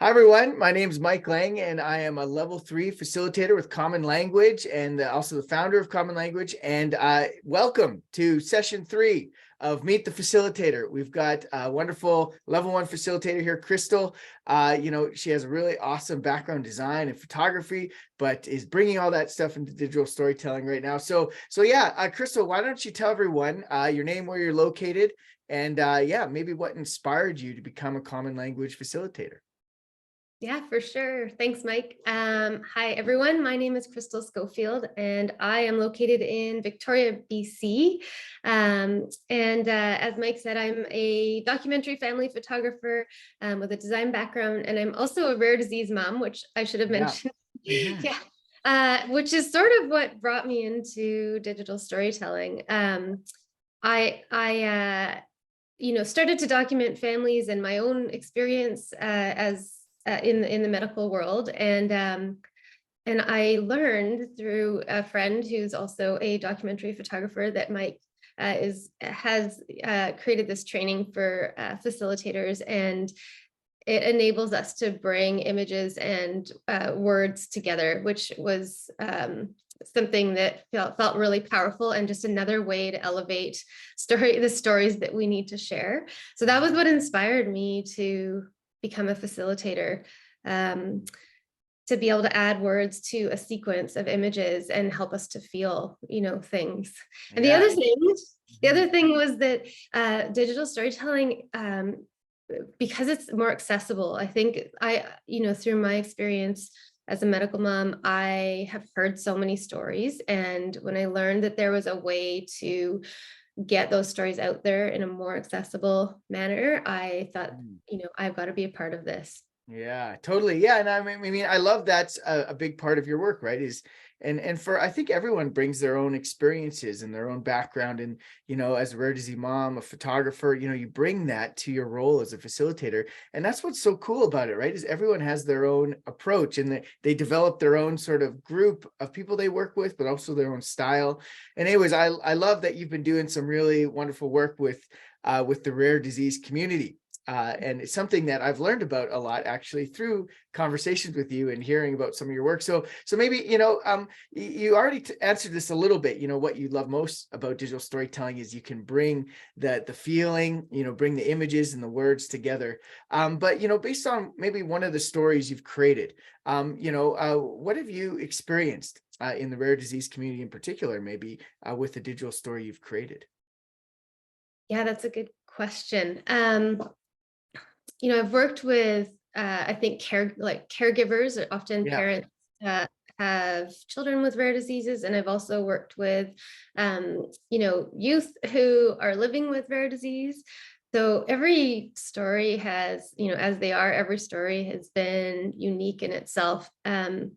Hi, everyone. My name is Mike Lang, and I am a level 3 facilitator with Common Language and also the founder of Common Language. And welcome to session 3 of Meet the Facilitator. We've got a wonderful level 1 facilitator here, Krystle. She has a really awesome background in design and photography, but is bringing all that stuff into digital storytelling right now. So Krystle, why don't you tell everyone your name, where you're located, and maybe what inspired you to become a Common Language facilitator. Yeah, for sure. Thanks, Mike. Hi, everyone. My name is Krystle Schofield, and I am located in Victoria, BC. As Mike said, I'm a documentary family photographer with a design background, and I'm also a rare disease mom, which I should have Yeah. mentioned. Mhm. Yeah, which is sort of what brought me into digital storytelling. I started to document families and my own experience as in the medical world, and I learned through a friend who's also a documentary photographer that Mike has created this training for facilitators, and it enables us to bring images and words together, which was something that felt really powerful, and just another way to elevate the stories that we need to share. So that was what inspired me to become a facilitator, to be able to add words to a sequence of images and help us to feel, things. And the Yeah. other thing, the Mhm. other thing was that digital storytelling, because it's more accessible, I think through my experience as a medical mom, I have heard so many stories. And when I learned that there was a way to get those stories out there in a more accessible manner, I thought, Mm. I've got to be a part of this. Yeah, totally. Yeah, and I mean, I love that's a big part of your work, right? And for I think everyone brings their own experiences and their own background, and as a rare disease mom, a photographer, you bring that to your role as a facilitator, and that's what's so cool about it, right? Is everyone has their own approach, and they develop their own sort of group of people they work with, but also their own style. And anyways, I love that you've been doing some really wonderful work with the rare disease community. And it's something that I've learned about a lot actually through conversations with you and hearing about some of your work. So maybe, you already answered this a little bit. What you love most about digital storytelling is you can bring the feeling, bring the images and the words together. But, based on maybe one of the stories you've created, what have you experienced in the rare disease community in particular, maybe with the digital story you've created? Yeah, that's a good question. I've worked with, I think caregivers, or often Yeah. parents have children with rare diseases, and I've also worked with, youth who are living with rare disease. So every story has, as they are, every story has been unique in itself. And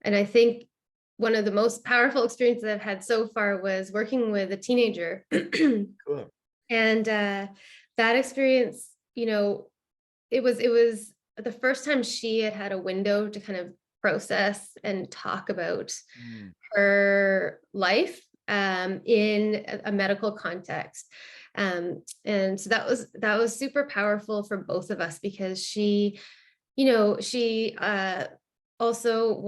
I think one of the most powerful experiences I've had so far was working with a teenager. Cool. And that experience, it was the first time she had had a window to kind of process and talk about Mm. her life in a medical context. And so that was super powerful for both of us, because she also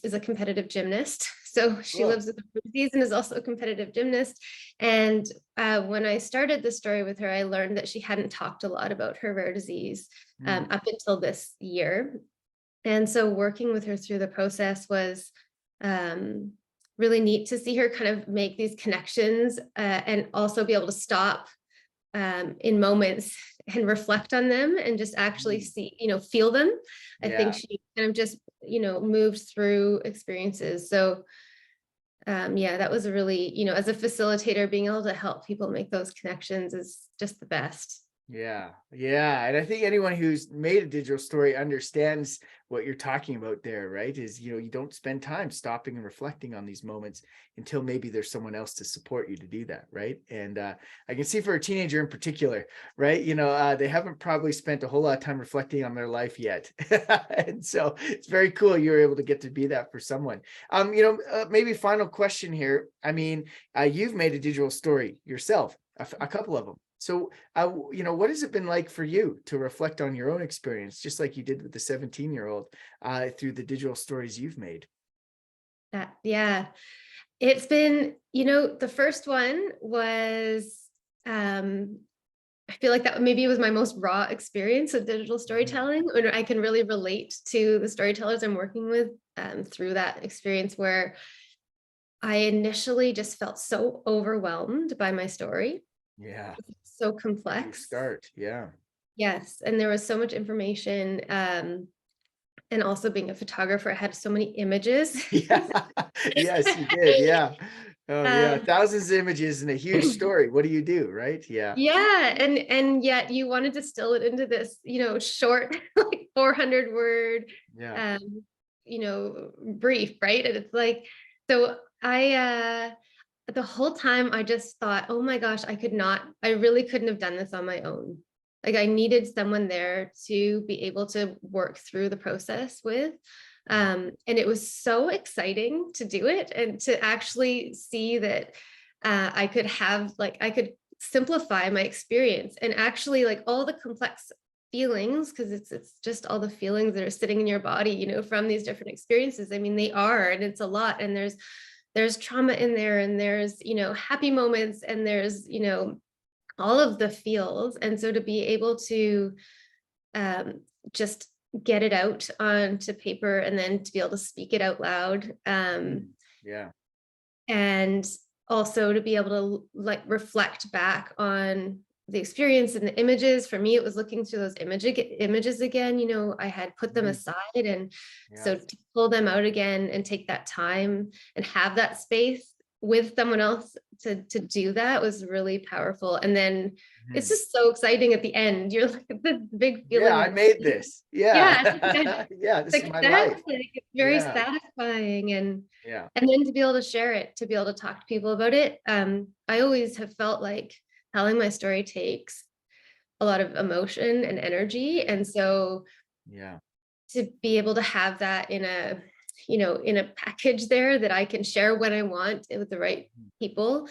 is a competitive gymnast. So she Cool. lives with a disease and is also a competitive gymnast. And when I started the story with her, I learned that she hadn't talked a lot about her rare disease Mm. up until this year. And so working with her through the process was um, really neat to see her kind of make these connections, and also be able to stop in moments and reflect on them and just actually Mm. see, feel them. I think Yeah. she kind of just, moved through experiences. So yeah, that was a really, as a facilitator, being able to help people make those connections is just the best. Yeah, yeah. And I think anyone who's made a digital story understands what you're talking about there, right? Is, you don't spend time stopping and reflecting on these moments until maybe there's someone else to support you to do that, right? And I can see for a teenager in particular, right? They haven't probably spent a whole lot of time reflecting on their life yet. And so it's very cool you were able to get to be that for someone. Maybe final question here. I mean, you've made a digital story yourself, a couple of them. So, what has it been like for you to reflect on your own experience, just like you did with the 17-year-old, through the digital stories you've made? Yeah, it's been, the first one was, um, I feel like that maybe it was my most raw experience of digital Mhm. storytelling, or I can really relate to the storytellers I'm working with, through that experience where I initially just felt so overwhelmed by my story, Yeah. so Where do you complex. start? Yeah. Yes, and there was so much information, and also being a photographer, I had so many images. Yeah. Yes, you did. Yeah. Oh, yeah. Um, Thousands of images and a huge story. What do you do? Right. Yeah. yeah, and yet you want to distill it into this, short, like 400 word, Yeah. um, brief, right? And it's like, so the whole time I just thought, oh my gosh, I really couldn't have done this on my own. Like I needed someone there to be able to work through the process with. And it was so exciting to do it and to actually see that I could simplify my experience and actually like all the complex feelings, because it's just all the feelings that are sitting in your body, from these different experiences. I mean, they are, and it's a lot, and there's trauma in there, and there's, happy moments, and there's, all of the feels. And so to be able to just get it out onto paper and then to be able to speak it out loud, Mm. Yeah. and also to be able to like reflect back on the experience and the images. For me, it was looking through those images again. I had put them Mhm. aside, and Yeah. so to pull them out again and take that time and have that space with someone else to do that was really powerful. And then it's Mhm. just so exciting at the end. You're like this big Yeah. feeling I of, made this. yeah, Yeah. Yeah. This is my success. life. Like it's very Yeah. satisfying. Yeah. And then to be able to share it, to be able to talk to people about it. I always have felt like telling my story takes a lot of emotion and energy. And so Yeah. to be able to have that in a package there that I can share when I want with the right people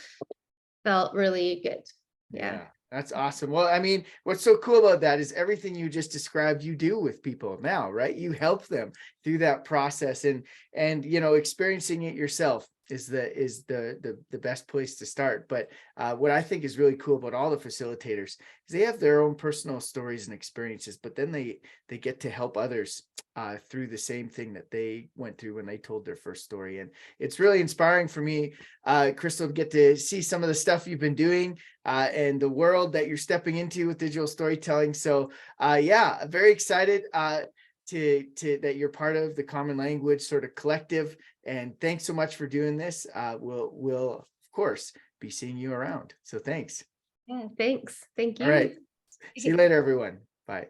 felt really good. Yeah. Yeah, that's awesome. Well, I mean, what's so cool about that is everything you just described you do with people now, right? You help them through that process, and experiencing it yourself is the best place to start. But what I think is really cool about all the facilitators is they have their own personal stories and experiences, but then they get to help others through the same thing that they went through when they told their first story. And it's really inspiring for me, Krystle, to get to see some of the stuff you've been doing, and the world that you're stepping into with digital storytelling. So yeah, very excited to that you're part of the Common Language sort of collective. And thanks so much for doing this. We'll of course be seeing you around. So thanks. Yeah. Thanks. Thank All right. you. See you later, everyone. Bye.